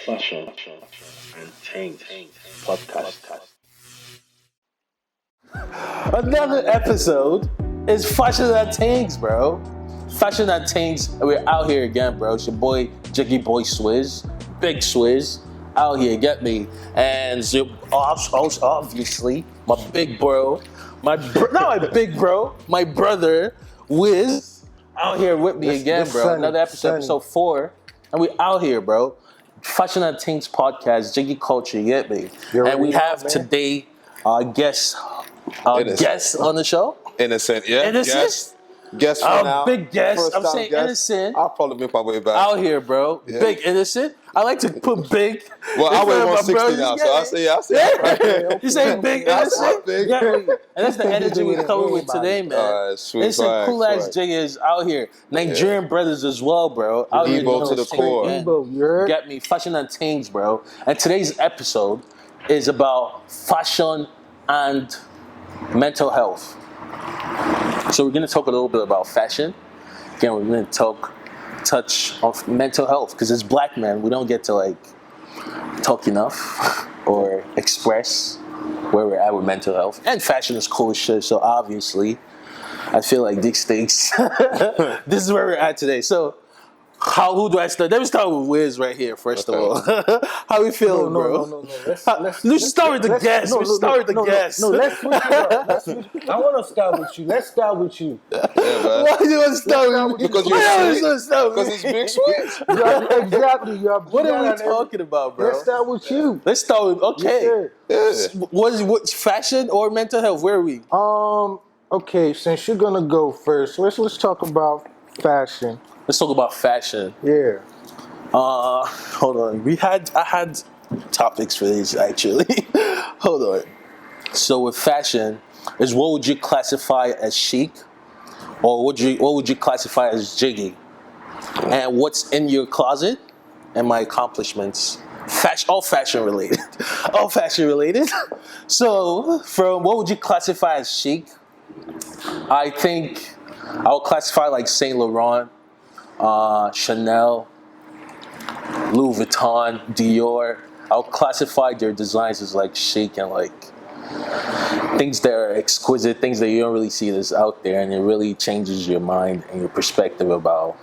Fashun&Tings podcast. Another episode is Fashun&Tings, bro. Fashun&Tings, we're out here again, bro. It's your boy, Jiggy Boy Swizz, Big Swizz, out here, get me. And so, obviously, my big bro, not my big bro, my brother, Wiz, out here with me again, bro. Another episode 4, and we out here, bro. Fashun&Tings podcast, Jiggy Culture, you get me? And we have today our guest on the show. Innocent, yeah. Innocent? Guest for now. Big guest. First I'm time saying guest. Innocent. I'll probably make my way back. Out here, bro. Yeah. Big Innocent. I like to put big. Well, I weigh 160 now, so I'll say yeah. You say big Innocent? Big. Yeah. And that's the energy we're coming with today, man. Sweet. Innocent, cool ass Jiggy is out here. Nigerian brothers as well, bro. Out here Igbo to the core. Get me. Fashun&Tings, bro. And today's episode is about fashion and mental health. So we're going to talk a little bit about fashion. Again, we're going to touch on mental health because as black men, we don't get to talk enough or express where we're at with mental health. And fashion is cool as shit, so obviously I feel like these things, this is where we're at today. So who do I start? Let me start with Wiz right here, first of all. How we feeling, bro? No. Let's start with the guest. Let's start with the guest. Let's switch it up. I want to start with you. Let's start with you. Yeah, man. Why do you want to start with me? Because he's Big Swizz. Exactly. What are we talking about, bro? Let's start with you. Let's start with, okay. Yes, What's fashion or mental health? Where are we? Okay, since you're going to go first, let's talk about fashion. Let's talk about fashion. Yeah. Hold on. I had topics for these actually. Hold on. So with fashion, what would you classify as chic, or what would you classify as Jiggy? And what's in your closet? And my accomplishments. All fashion related. All fashion related. So from what would you classify as chic? I think I would classify like Saint Laurent, Chanel, Louis Vuitton, Dior. I'll classify their designs as like chic and like things that are exquisite, things that you don't really see that's out there, and it really changes your mind and your perspective about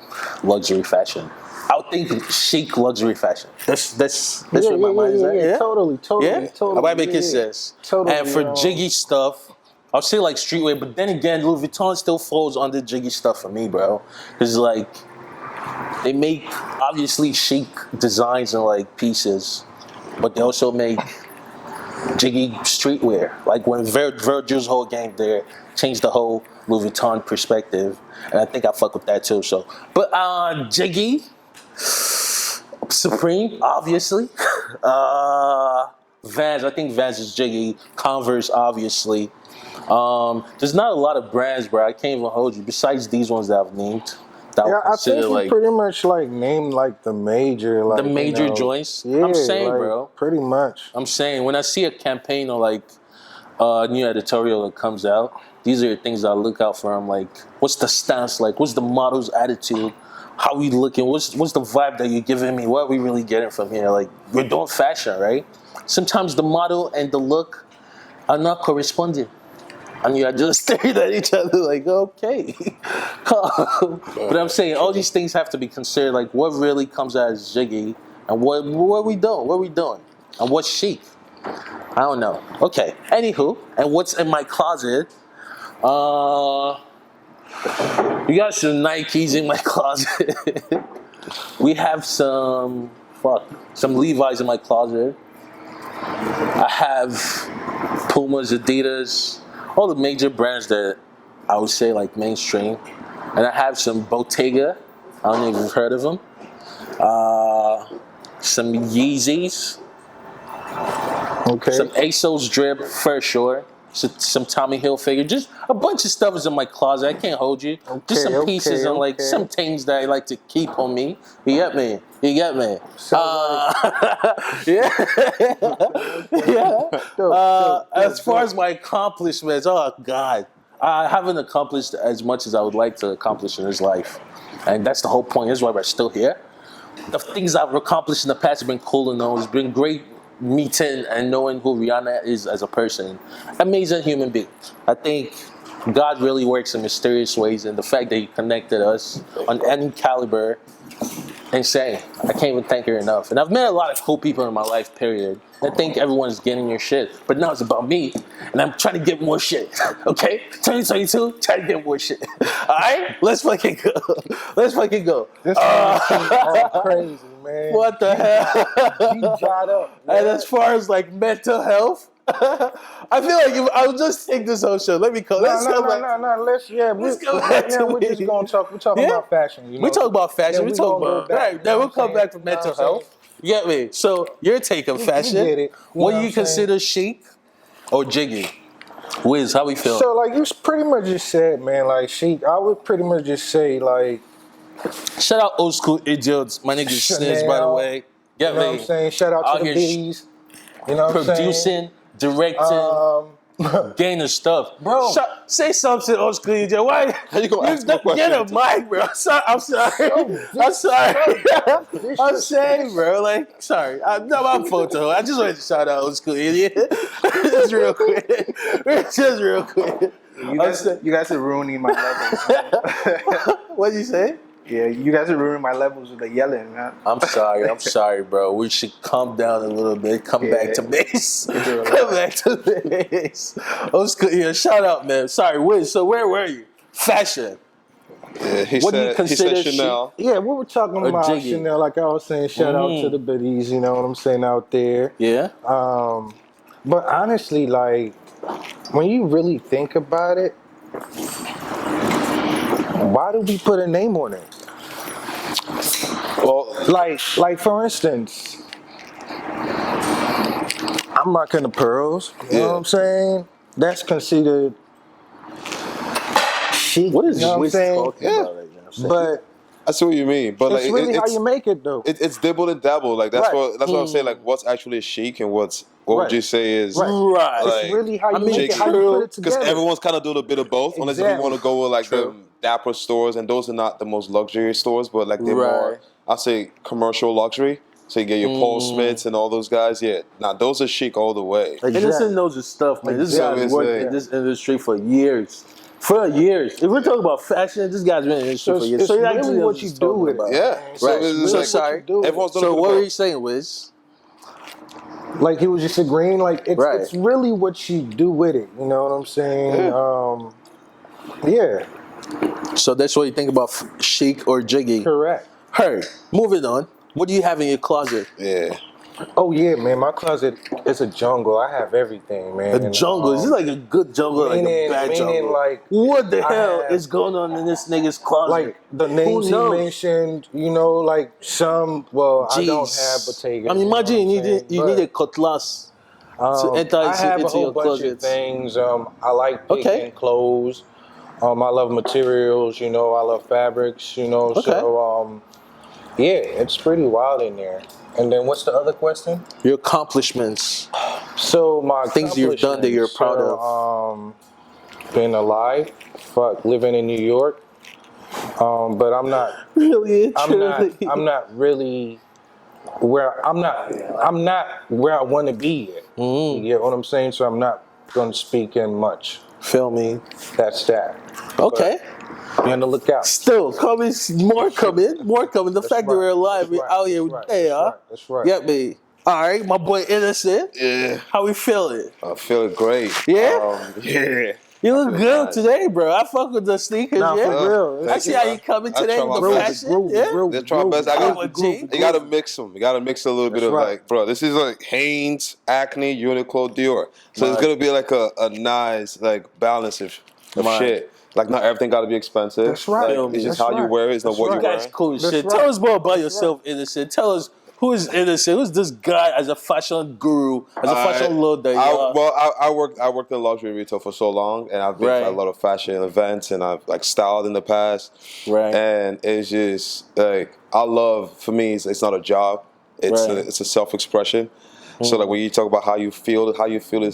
luxury fashion. I would think chic luxury fashion. That's where my mind is at. Yeah, totally. I might make sense. Totally. And for Jiggy stuff, I'll say like streetwear, but then again, Louis Vuitton still falls under Jiggy stuff for me, bro. Because like, they make obviously chic designs and like pieces, but they also make Jiggy streetwear. Like when Virgil's whole game there changed the whole Louis Vuitton perspective, and I think I fuck with that too. So, but Jiggy, Supreme, obviously. Vans, I think Vans is Jiggy. Converse, obviously. There's not a lot of brands, bro. I can't even hold you. Besides these ones that I've named. I think you pretty much named the major, joints. Yeah, I'm saying, bro. Pretty much. I'm saying when I see a campaign or a new editorial that comes out, these are the things I look out for. I'm like, what's the stance like? What's the model's attitude? How we looking? What's the vibe that you're giving me? What are we really getting from here? Like, we're doing fashion, right? Sometimes the model and the look are not corresponding. And you are just staring at each other like, okay. But I'm saying all these things have to be considered, like what really comes out as Jiggy and what are we doing? What are we doing? And what's chic? I don't know. Okay. Anywho, and what's in my closet? We got some Nikes in my closet. We have some Levi's in my closet. I have Pumas, Adidas, all the major brands that I would say like mainstream. And I have some Bottega. I don't know if you've heard of them. Some Yeezys. Okay. Some ASOS drip for sure. Some Tommy Hilfiger. Just a bunch of stuff is in my closet. I can't hold you. Just some pieces and like some things that I like to keep on me. You get me? Yeah. As far as my accomplishments, oh God, I haven't accomplished as much as I would like to accomplish in this life, and that's the whole point. That's why we're still here. the things I've accomplished in the past have been cool to know. It's been great meeting and knowing who Rihanna is as a person. Amazing human being. I think God really works in mysterious ways, and the fact that He connected us on any caliber, insane. I can't even thank her enough. And I've met a lot of cool people in my life, period. I think everyone's getting your shit. But now it's about me, and I'm trying to get more shit. Okay? 2022, trying to get more shit. Alright? Let's fucking go. Let's fucking go. This all crazy, man. What the hell? He jot up. And as far as like mental health, I feel like if I would just take this whole show. Let me go. No. Let's go back to we're just gonna talk. We're talking about fashion. You know? We talk about fashion. Yeah, we talk about right. Then we'll come back to mental health. You get me? So your take on fashion? Get it. What do you consider chic or jiggy? Wiz, how we feel? So like you pretty much just said, man. Like chic, I would pretty much just say like. Shout out old school idiots. My niggas Sniz, by the way. Get you know me? What I'm saying? Shout out to the bees. You know what I'm saying? Producing, directing. Gainer stuff, bro. Say something, old school idiot. Why? How you gonna ask me a question? Get a mic, bro. I'm sorry. I'm sorry. I'm saying, bro. Like, sorry. I'm photo. I just wanted to shout out old school idiot. Just real quick. Just real quick. You guys are ruining my levels. What'd you say? Yeah, you guys are ruining my levels with the yelling, man. I'm sorry, bro. We should calm down a little bit. Come back to base. Come back to base. Old school, yeah, shout out, man. Sorry, Wiz. So where were you? Fashion. Yeah, he What do you consider he said Chanel. Yeah, we were talking about Jiggy. Chanel. Like I was saying, shout out to the biddies. You know what I'm saying out there. Yeah. But honestly, like when you really think about it, why do we put a name on it? Well, like for instance, I'm rocking the pearls. You know what I'm saying? That's considered chic. What is you know what I'm saying? talking about right now? But I see what you mean, but it's like really how you make it, though. It's dibble and dabble. Like that's Right. what I'm saying. Like what's actually chic and what would you say is Right. like, It's really how you make Jiggy. it, how you put it Because together. everyone's kind of doing a bit of both. Unless if you want to go with like the dapper stores, and those are not the most luxury stores, but like they're more, I'll say, commercial luxury. So you get your Paul Smiths and all those guys. Yeah, now those are chic all the way. Innocent knows his stuff, man. This guy's worked in this industry for years. For years. If we're talking about fashion, this guy's been in the industry for years. It's So really actually what you do with it. Yeah. Right. it's So like, sorry. everyone's doing So a bit what of were both. you saying, Wiz? Like he was just agreeing, like it's really what you do with it. You know what I'm saying? Yeah. So that's what you think about chic or jiggy. Correct. Heard. Moving on. What do you have in your closet? Yeah. Oh yeah, man. My closet is a jungle. I have everything, man. A jungle? Is it like a good jungle or like a bad jungle? Like what the hell is going on in this nigga's closet? Like the names he mentioned, you know, like some. Well, Jeez. I don't have Bottega. I mean, imagine you need a cutlass to enter I have into a whole your bunch closet. of things. I like picking clothes. I love materials. You know, I love fabrics. You know, so yeah, it's pretty wild in there. And then what's the other question? Your accomplishments. So my things you've done that you're proud of. Being alive, living in New York. But I'm not really. I'm not really where I'm not where I want to be yet. You get what I'm saying? So I'm not going to speak in much. Feel me? That's that. Okay. Be on the lookout. Still coming, more coming. The fact that we're alive, we're out here. That's right. Get me. All right, my boy Innocent. Yeah. How we feeling? I feel great. Yeah? Yeah. You look good today, bro. I fuck with the sneakers, Nah, for real. I see how you coming today with the fashion. They're trying best. You gotta mix them. You gotta mix a little bit of like, bro, this is like Hanes, Acne, Uniqlo, Dior. So it's gonna be like a nice like balance of shit. Like not everything gotta be expensive. That's right. Like, it's just how you wear it. It's not what you wear. That's cool shit. Tell us more about yourself, Innocent. Tell us who is Innocent. Who's this guy as a fashion guru, as a fashion lord that you are? Well, I worked in luxury retail for so long, and I've been to a lot of fashion events, and I've like styled in the past. Right. And it's just like I love. For me, it's not a job. It's a self-expression. So like when you talk about how you feel is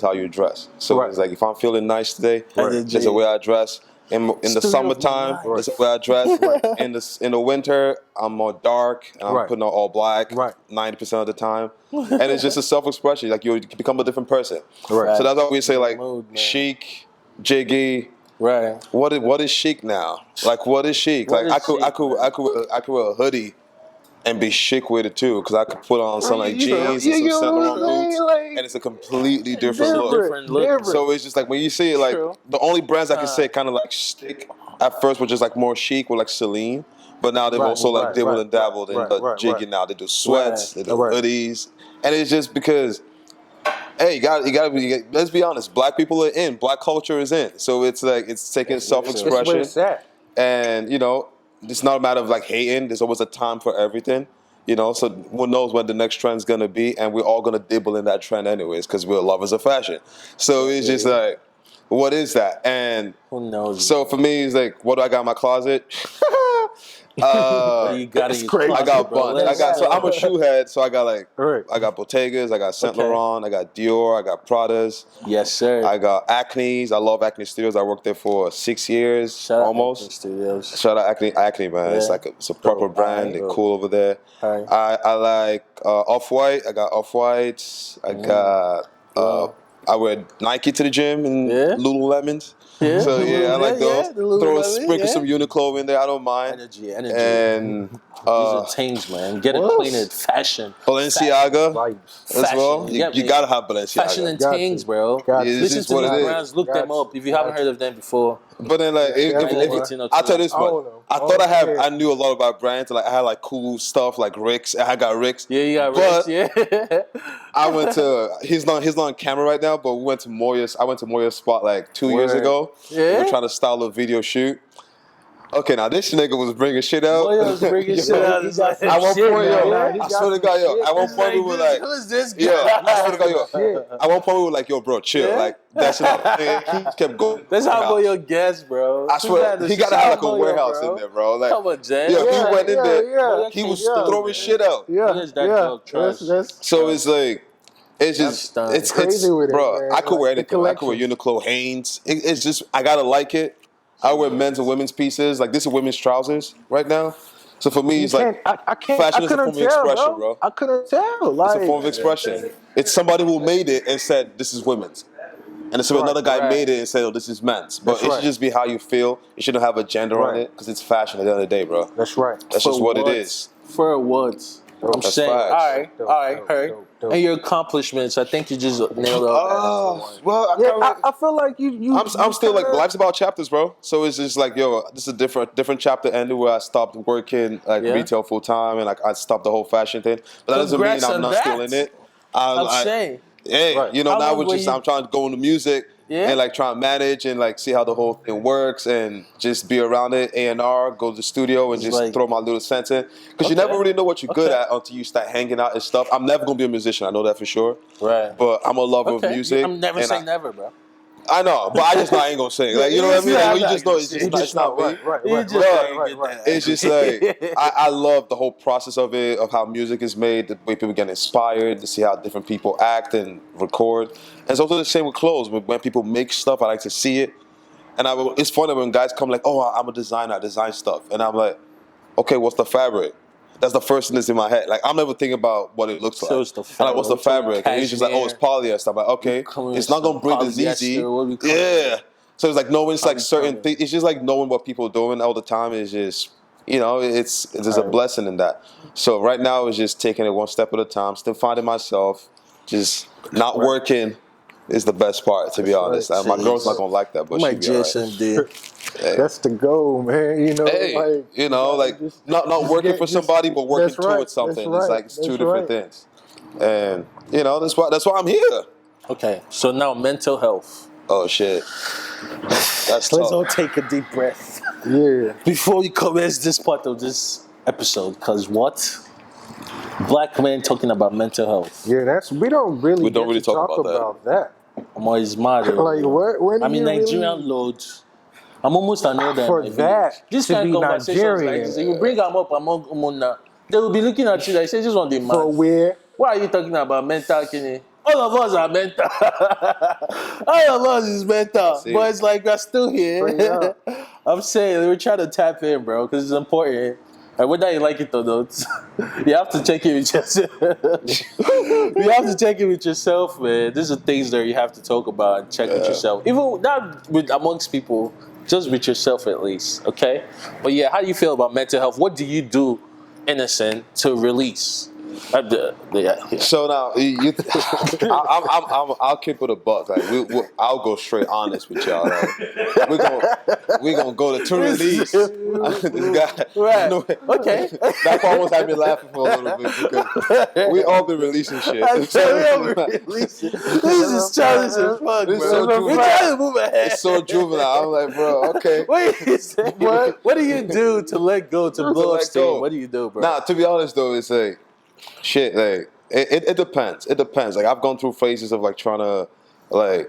how you dress. So it's like if I'm feeling nice today, there's a way I dress. In the summertime, that's the way I dress. In the winter, I'm more dark and I'm putting on all black 90% of the time. And it's just a self-expression. Like you become a different person. Right. So that's why we say like chic, Jiggy. Right. What is chic now? Like what is chic? Like I could wear a hoodie and be chic with it too, because I could put on some like jeans and some Saint Laurent boots, and it's a completely different look. So it's just like when you see it, like the only brands I can say kind of like stick at first were just like more chic, were like Celine, but now they've also like dibbled and dabbled in the Jiggy now. They do sweats, they do hoodies, and it's just because. Hey, you gotta be. Let's be honest. Black people are in. Black culture is in. So it's like it's taking self-expression, and you know. It's not a matter of like hating. There's always a time for everything, you know. So who knows what the next trend's gonna be, and we're all gonna dibble in that trend anyways because we're lovers of fashion. So it's just like, what is that? And who knows? So for me, it's like, what do I got in my closet? You got it's crazy. I got a bunch. So I'm a shoe head. So I got like, I got Bottegas, I got Saint Laurent, I got Dior, I got Pradas. Yes, sir. I got Acne's. I love Acne Studios. I worked there for 6 years, almost. Acne Studios. Shout out Acne, man. Yeah. It's a proper brand. They're cool over there. I like Off-White. I got Off-Whites. I got. I wear Nike to the gym and Lululemons. Yeah. So I like those. Sprinkle some Uniqlo in there. I don't mind. Energy. And these are Tings, man. Get it clean. Fashion. Balenciaga as well. You gotta have Balenciaga. Fashion&Tings, bro. Listen to these brands. Look them up if you haven't heard of them before. But then, like, I'll tell you this much. I thought I knew a lot about brands. Like, I had like cool stuff like Rick's. I got Rick's. Yeah, you got Rick's. Yeah. I went to. He's not on camera right now, but we went to Moya's. I went to Moya's spot like 2 years ago. Yeah. We were trying to style a video shoot. Okay, now this nigga was bringing shit out. Moya was bringing shit out. At one point, I swear to God, at one point we were like, who's this guy? I swear to God, at one point we were like, yo, bro, chill. Like, that's not he kept going. That's how Moya gets, bro. I swear, he gotta have like a warehouse in there, bro. Like, come on, Jen. Yeah, he went in there. He was throwing shit out. So it's like, it's just, it's crazy with it, bro. I could wear anything. I could wear Uniqlo, Hanes. It's just, I gotta like it. I wear men's and women's pieces. Like, this is women's trousers right now. So for me, it's like, fashion is a form of expression, bro. I couldn't tell. Like, it's a form of expression. It's somebody who made it and said, this is women's. And so another guy made it and said, oh, this is men's. But it should just be how you feel. You shouldn't have a gender on it because it's fashion at the end of the day, bro. That's right. That's just what it is. For what? I'm saying, all right, heard. And your accomplishments, I think you just nailed it. Well, I feel like you. I'm still like, life's about chapters, bro. So it's just like, yo, this is a different chapter ended where I stopped working like retail full time and like I stopped the whole fashion thing. But that doesn't mean I'm not still in it. I'm saying. Yeah, you know, now I'm trying to go into music and like try and manage and like see how the whole thing works and just be around it, A&R, go to the studio and just like, throw my little sense in. Because you never really know what you're good at until you start hanging out and stuff. I'm never going to be a musician, I know that for sure. Right. But I'm a lover of music. I'm never saying never, bro. I know, but I ain't gonna sing. Like, you know what I mean? Like, you just know it's not me. Right. It's just like I love the whole process of it, of how music is made, the way people get inspired, to see how different people act and record. And it's also the same with clothes. When people make stuff, I like to see it. And it's funny when guys come like, oh, I'm a designer, I design stuff. And I'm like, okay, what's the fabric? That's the first thing that's in my head. Like, I'm never thinking about what it looks like. It's the fabric. Like, what's the fabric? And he's just like, oh, it's polyester. I'm like, okay, it's not going to breathe as easy. Yeah. So it's like knowing it's like certain things. It's just like knowing what people are doing all the time is just, you know, there's a blessing in that. So right now it's just taking it one step at a time, still finding myself, just not working is the best part, to be honest. My girl's not going to like that, but she'll be all right. Hey. That's the goal, man. You know, like, you know, like not working for somebody, but working towards something. It's like it's two different things, and you know that's why I'm here. Okay, so now mental health. Oh shit, let's all take a deep breath. Yeah. Before we commence this part of this episode, because what? Black men talking about mental health. Yeah, we don't really talk about that. I'm always mad. Like what? I mean, Nigerian loads. I'm almost another for that. This kind of conversations like this, you bring them up among Umuna, they will be looking at you like, say, just want the man. For where? Why are you talking about mental kidney? all of us are mental. All of us is mental. But it's like we're still here. I'm saying we're trying to tap in, bro, because it's important. And whether you like it or not, you have to check in with yourself. You have to check in with yourself, man. These are things that you have to talk about and check with yourself. Even not with amongst people, just with yourself at least, okay? But yeah, how do you feel about mental health? What do you do, Innocent, to release? So now, I'll keep it a buck. Like I'll go straight honest with y'all. Like, we're gonna go to release. This guy, right? Okay. That part almost had me laughing for a little bit because we all been releasing shit. This is childish as fuck, bro. We're trying to move ahead. It's so juvenile. I'm like, bro, okay. Wait, what do you do to let go, to blow up steam? What do you do, bro? Nah, to be honest though, it's like. Shit, like it depends. It depends. Like I've gone through phases of like trying to like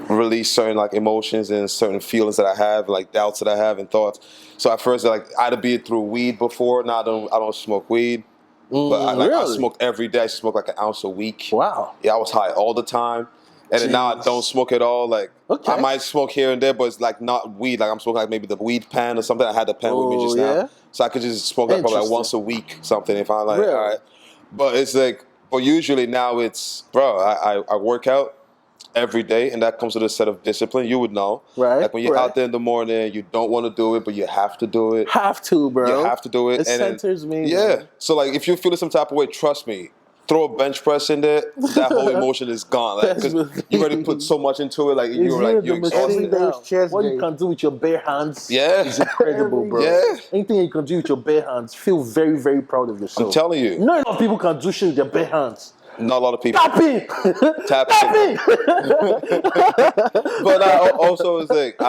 release certain like emotions and certain feelings that I have, like doubts that I have and thoughts. So at first, like I'd be it through weed before. Now I don't smoke weed, but I smoked every day. I smoked like an ounce a week. Wow. Yeah, I was high all the time. And then now I don't smoke at all. Like I might smoke here and there, but it's like not weed. Like I'm smoking like maybe the weed pen or something. I had the pen with me just now, so I could just smoke like probably like once a week, something. If I'm like, all right. But it's like, but usually now it's, bro, I work out every day, and that comes with a set of discipline. You would know. Right. Like when you're out there in the morning, you don't want to do it, but you have to do it. Have to, bro. You have to do it. It centers me. Yeah. Man. So like if you're feeling some type of way, trust me, throw a bench press in there, that whole emotion is gone. Like, because you already put so much into it. Like you're exhausted. What you can do with your bare hands is incredible, bro. Yeah. Anything you can do with your bare hands, feel very, very proud of yourself. I'm telling you. Not enough people can do shit with their bare hands. Not a lot of people. Tapping! Tapping. But I also was like,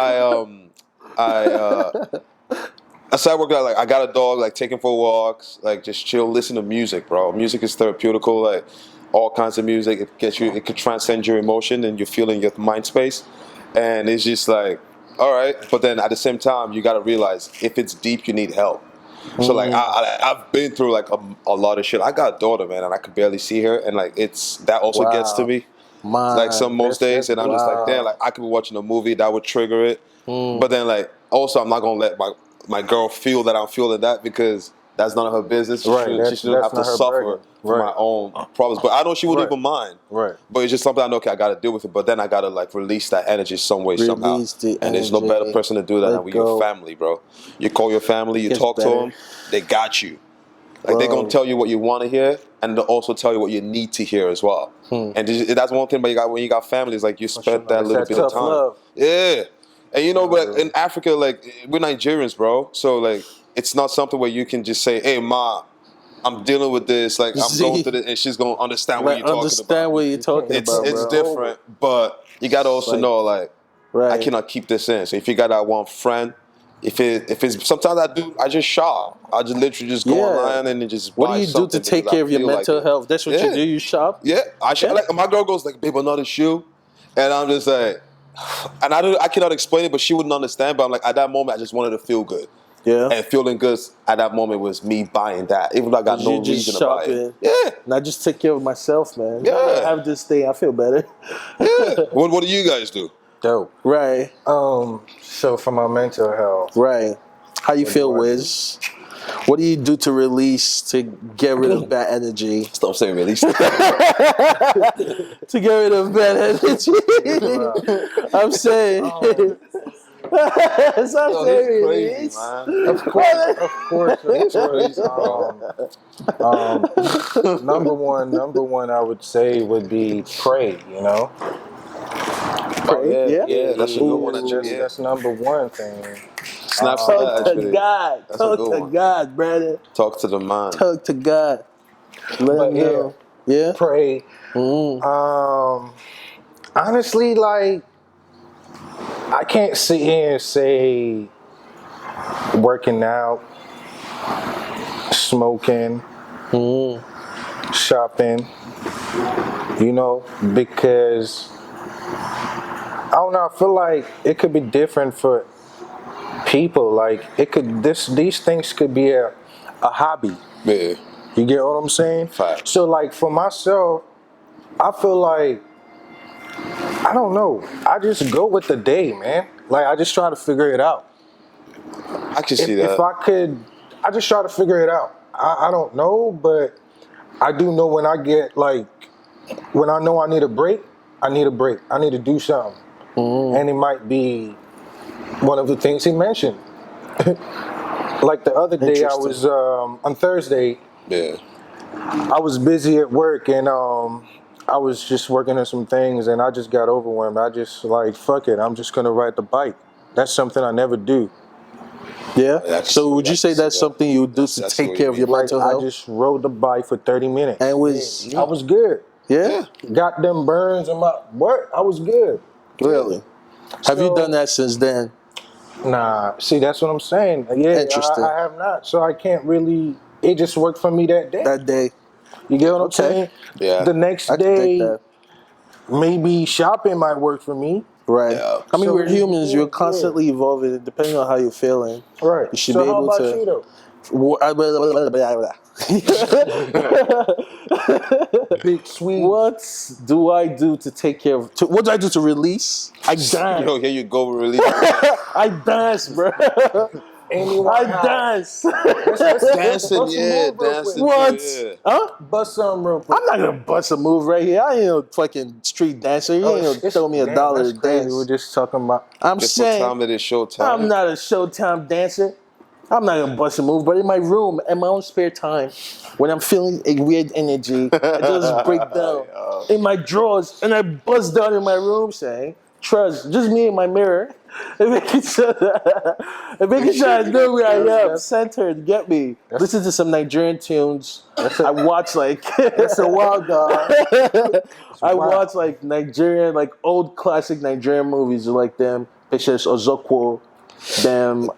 I started working out, like I got a dog, like taking for walks, like just chill, listen to music, bro. Music is therapeutical, like all kinds of music. It gets you, it could transcend your emotion and you're feeling your mind space. And it's just like, all right. But then at the same time, you got to realize if it's deep, you need help. So like I've been through like a lot of shit. I got a daughter, man, and I could barely see her, and like that also gets to me. Like most days, and I'm just like, damn, like I could be watching a movie that would trigger it. But then like also I'm not gonna let my girl feel that I'm feeling that because that's none of her business. She shouldn't have to suffer for my own problems. But I know she wouldn't even mind. Right. But it's just something I know, okay, I got to deal with it. But then I got to like release that energy some way, somehow. And there's no better person to do that than with your family, bro. You call your family, you talk to them, they got you. Like they're going to tell you what you want to hear, and they'll also tell you what you need to hear as well. And that's one thing about when you got family, is like you spend that little bit of time. Love. Yeah. And you know, but in Africa, like we're Nigerians, bro. So like it's not something where you can just say, "Hey, ma, I'm dealing with this. Like I'm going through this," and she's gonna understand what you're talking about. Understand what you're talking about. It's different, but you gotta also know, like, I cannot keep this in. So if you got that one friend, if it's sometimes I just shop. I just literally just go online and just buy. What do you do to take care of your mental health? That's what you do. You shop. Yeah, I shop. Like my girl goes like, "Babe, another shoe," and I'm just like. And I cannot explain it, but she wouldn't understand. But I'm like, at that moment, I just wanted to feel good. Yeah. And feeling good at that moment was me buying that, even though I got no reason to buy it. Yeah. And I just take care of myself, man. Yeah. I have this thing. I feel better. Yeah. What do you guys do? Dope. Right. So for my mental health. Right. How you feel, Wiz? What do you do to release, to get rid of bad energy? Stop saying release. To get rid of bad energy. I'm saying. Stop saying release. Of course. Number one, I would say would be pray. You know. Pray. Yeah, that's a good one. That's number one thing. Snaps talk to God. Talk to God, brother. Talk to the mind. Talk to God. Let him know. Yeah. Pray. Honestly, like, I can't sit here and say working out, smoking, shopping, you know, because I don't know, I feel like it could be different for people. Like these things could be a hobby. Yeah. You get what I'm saying? Fact. So like for myself, I feel like, I don't know. I just go with the day, man. Like, I just try to figure it out. I can see that. If I could, I just try to figure it out. I don't know, but I do know when I get, like, when I know I need a break, I need a break. I need to do something. And it might be one of the things he mentioned. Like the other day, I was, on Thursday, I was busy at work, and I was just working on some things, and I just got overwhelmed. I just like, fuck it, I'm just gonna ride the bike. That's something I never do. Yeah. So would you say that's something you would do to take care of your mental health? I just rode the bike for 30 minutes. And I was good. Yeah? Got them burns in my what? I was good. Really? Have you done that since then? Nah. See, that's what I'm saying. Yeah, Interesting. I have not. So I can't really. It just worked for me that day. That day. You get what I'm saying? Yeah. The next day, maybe shopping might work for me. Right. Yeah. I mean, we're humans. You're constantly evolving, depending on how you're feeling. Right. You should be able how about to. You though? Big sweet. What do I do to take care of? What do I do to release? I dance. Yo, here you go, release. I dance, bro. I dance. Dancing, yeah, dancing. What? Yeah. Huh? Bust something real quick. I'm not gonna bust a move right here. I ain't no fucking street dancer. You ain't gonna throw me $1 to dance. We were just talking about. I'm saying. What time it is? Showtime. I'm not a Showtime dancer. I'm not gonna bust a move, but in my room, in my own spare time, when I'm feeling a weird energy, I just break down in my drawers and I bust down in my room saying, trust, just me in my mirror, and making sure I know where I am, centered, get me. Listen to some Nigerian tunes. I watch like it's a wild dog. I watch like Nigerian, like old classic Nigerian movies like them, Patience Ozokwo, them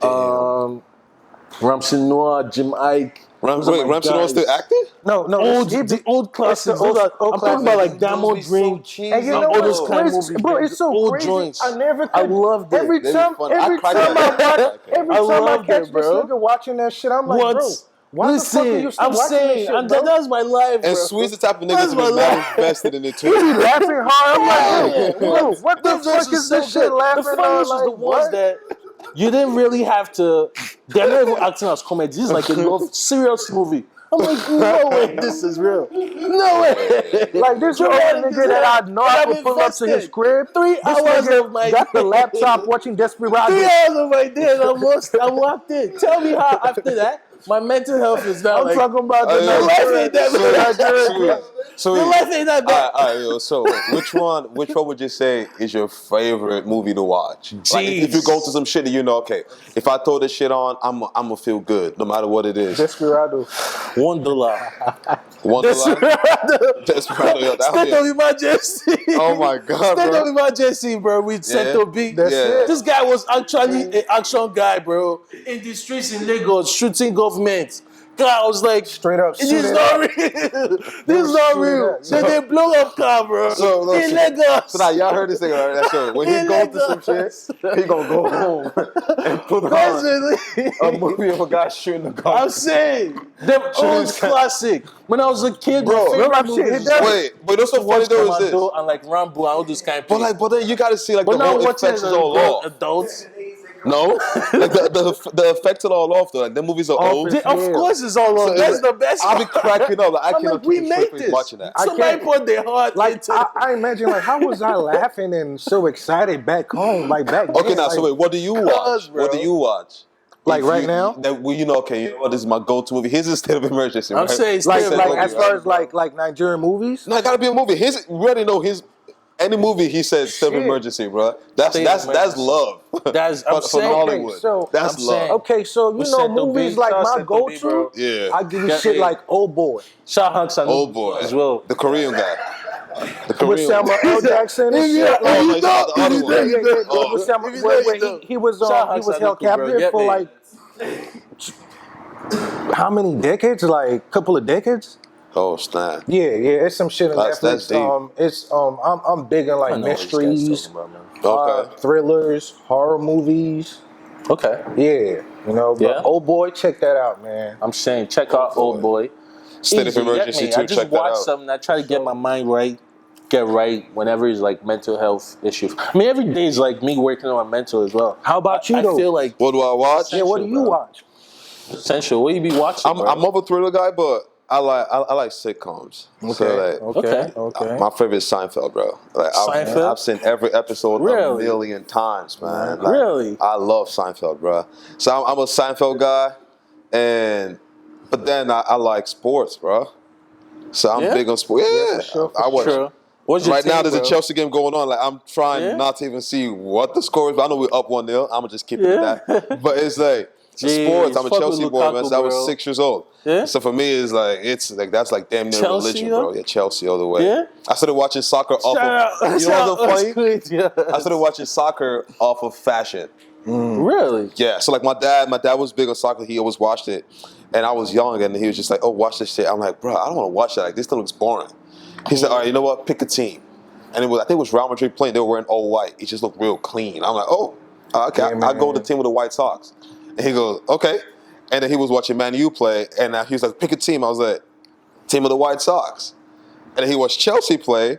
Ramsey Noah, Jim Ike. Wait, Ramsey Noah still active? No, the old classics. I'm talking about like Diamond Ring, and you know all those kind of movies. Bro, it's so old crazy. joints. I never could. I loved it. Every time I catch this nigga watching that shit, I'm like, bro, why the fuck are you still watching this shit, bro? That's my life, bro. And Sweet's the type of nigga to be mad invested in it too. He be laughing hard. I'm like, bro, what the fuck is this shit laughing on? The funniest is the ones that you didn't really have to. They're not even acting as comedy. This is like a love serious movie. I'm like, no way, this is real. No way. Like this one nigga that I know I would pull up to his crib. 3 hours of my got the laptop watching Desperado. 3 hours of my day, I'm locked in. Tell me how after that, my mental health is not. I'm talking about the life ain't that bad. So the life ain't that bad. All right, yo. So which one would you say is your favorite movie to watch? Like if you go to some shit and you know, okay, if I throw this shit on, I'm gonna feel good no matter what it is. Desperado. $1. Desperado. Yo, State of emergency. Oh my god, State of emergency, bro. With Seto B. This guy was actually an action guy, bro. In the streets in Lagos, shooting government. God, I was like, straight up, this is not real. This is not real. So they blow up car, bro. In Lagos. So now y'all heard this thing already. That's so when he go through some shit, he gonna go home and put on a movie of a guy shooting a gun. I'm saying, them old classic. When I was a kid, bro, wait, but that's so funny though is this. And like Rambo and all those kind of things. But then you gotta see like the whole effects is all off. Adults. No, like the effects are all off though. Like the movies are old. Of course, it's all off. So that's the best. I'll be cracking up. Like, I cannot we made this. Watching that. Somebody put their heart. Like I imagine, like how was I laughing and so excited back home, like back. Okay, now so wait, what do you watch? What do you watch? Like right now? That you know, okay, you know what? This is my go-to movie. Here's a State of Emergency. I'm saying like as far as like Nigerian movies. No, it gotta be a movie. We already know his. Any movie he says State of Emergency, bro. That's love. That's I'm from Hollywood. So that's love. Okay, so you know movies like my go-to. Yeah, I give you shit like Old Boy. Shah Hunk San Old Boy as well. The Korean guy. With Samuel L. Jackson and shit. He was held captive for like how many decades? Like a couple of decades. Oh snap! Yeah, it's some shit on Netflix. That's I'm big on like mysteries, thrillers, horror movies. Okay. Yeah, you know. But Old Boy, check that out, man. I'm saying check out Old Boy. State of Emergency too. I just watch something. I try to get my mind right. get right whenever it's like mental health issues. I mean, every day is like me working on my mental as well. How about you, though? I feel like what do I watch? Yeah, what do you watch? Essential. What you be watching, bro? I'm more of a thriller guy, but I like sitcoms. Okay, So like, okay. my favorite is Seinfeld, bro. Like Seinfeld? I've seen every episode a million times, man. Like, Really? I love Seinfeld, bro. So I'm a Seinfeld guy, but then I like sports, bro. So I'm big on sports. Yeah, for sure, I watch. Sure. What's your Right now, team, there's a bro? Chelsea game going on. Like I'm trying Yeah? not to even see what the score is. But I know we're up 1-0. I'm gonna just keep it at that. But it's like sports. I'm a fuck Chelsea with boy, man. Lukaku, Since I was bro. 6 years old. Yeah? So for me, it's like that's like damn near Chelsea, religion, though? bro. Yeah, Chelsea all the way. Yeah? I started watching soccer off of. You know what's so funny? I started watching soccer off of Fashion. Really? Yeah. So like my dad was big on soccer. He always watched it, and I was young, and he was just like, "Oh, watch this shit." I'm like, "Bro, I don't want to watch that. Like this thing looks boring." He said, "All right, you know what? Pick a team." And I think it was Real Madrid playing. They were wearing all white. It just looked real clean. I'm like, "Oh, okay." I'll go with the team with the white socks. And he goes, "Okay." And then he was watching Man U play, and he was like, "Pick a team." I was like, "Team of the White Sox." And then he watched Chelsea play,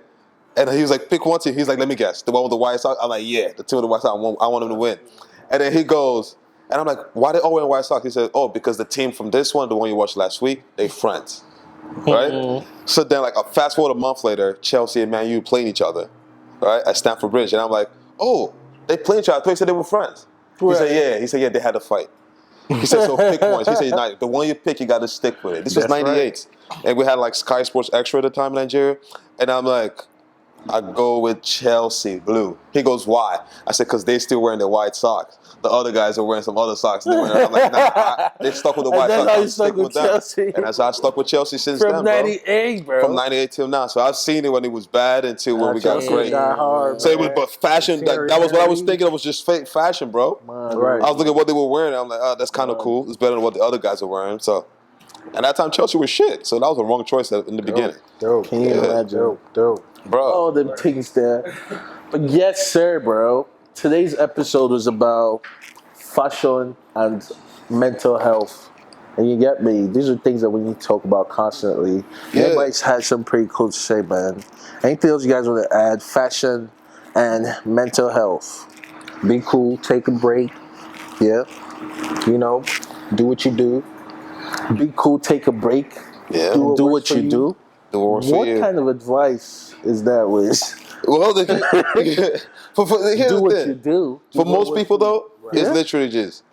and he was like, "Pick one team." He's like, "Let me guess, the one with the White Sox." I'm like, "Yeah, the team with the White Sox. I want him to win." And then he goes, and I'm like, "Why they all wearing White Sox?" He said, "Oh, because the team from this one, the one you watched last week, they friends." Right? So then, like, fast forward a month later, Chelsea and Man U playing each other, right, at Stamford Bridge. And I'm like, "Oh, they playing each other. I thought you said they were friends." He said, "Yeah." He said, "Yeah, they had a fight." He said, "So pick one." He said, "No, the one you pick, you got to stick with it." This was '98. And we had, like, Sky Sports Extra at the time in Nigeria. And I'm like, I go with Chelsea blue. He goes, "Why?" I said, "Because they still wearing their white socks. The other guys are wearing some other socks." I'm like, "Nah, they stuck with the white socks. I'm sticking with them." Chelsea. And that's how I stuck with Chelsea since From then, bro. '98, bro. From '98 till now. So I've seen it when it was bad until when we got Chelsea great. got hard, So it was, man. but fashion, that was what I was thinking. It was just fake fashion, bro. Right. I was looking at what they were wearing. I'm like, "Oh, that's kind of cool. It's better than what the other guys are wearing." So, and that time Chelsea was shit. So that was a wrong choice in the beginning. Dope. Can you imagine? Dope. Bro. All them things there. But yes, sir, bro. Today's episode was about fashion and mental health. And you get me? These are things that we need to talk about constantly. Yeah. Everybody's had some pretty cool to say, man. Anything else you guys want to add? Fashion and mental health. Be cool. Take a break. Yeah. You know, do what you do. Be cool, take a break. Yeah. Do what works for you you. do. What kind of advice is that, Wiz? Well, here's Do the what thing. you do. For most people, though, it's Yeah. literally just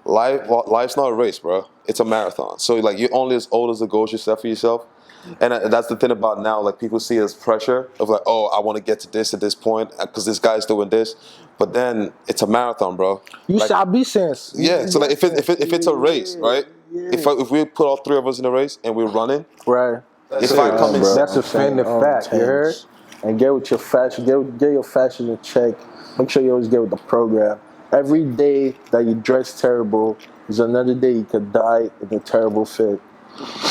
life's not a race, bro. It's a marathon. So, like, you're only as old as the goals you set for yourself. And that's the thing about now. Like, people see it as pressure of like, "Oh, I want to get to this at this point because this guy's doing this." But then it's a marathon, bro. You Like, shall be sense. yeah. So like, if it's a race, right? If we put all three of us in a race and we're running, Right. if I come in, That's a definitive fact. You heard? And get with your fashion. Get your fashion in check. Make sure you always get with the program. Every day that you dress terrible is another day you could die in a terrible fit.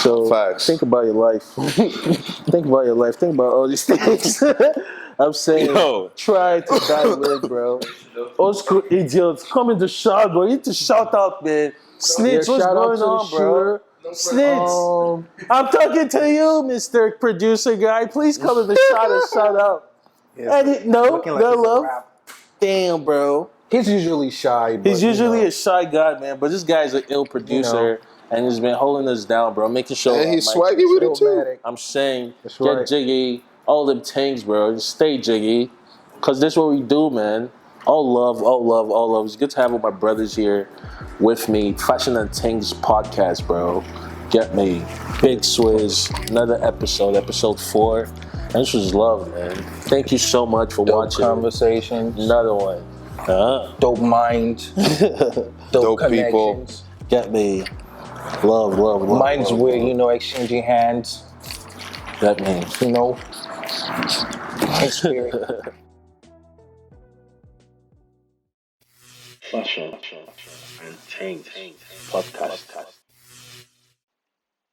So Facts. think about your life. Think about your life. Think about all these things. I'm saying, try to die with, bro. Old school idiots, come in the shout, bro. You need to shout out, man. Snitch, what's going on, bro? Snitch, I'm talking to you, Mr. Producer guy. Please come in the shout out. No love. Damn, bro. He's usually shy. But, He's usually a shy guy, man. But this guy's an ill producer. And he's been holding us down, bro. Making sure. And he's swaggy with it too. I'm saying, That's get right. Jiggy, all them things, bro. Just stay Jiggy. Because this is what we do, man. All love, all love, all love. It's good to have all my brothers here with me. Fashun&Tings podcast, bro. Get me. Big Swizz. Another episode 4. And this was love, man. Thank you so much for watching. Conversations. Another one. Dope minds. Dope people. connections. Get me. Love. Minds love, with, love. exchanging hands. That means. Experience. Fashun&Tings podcast.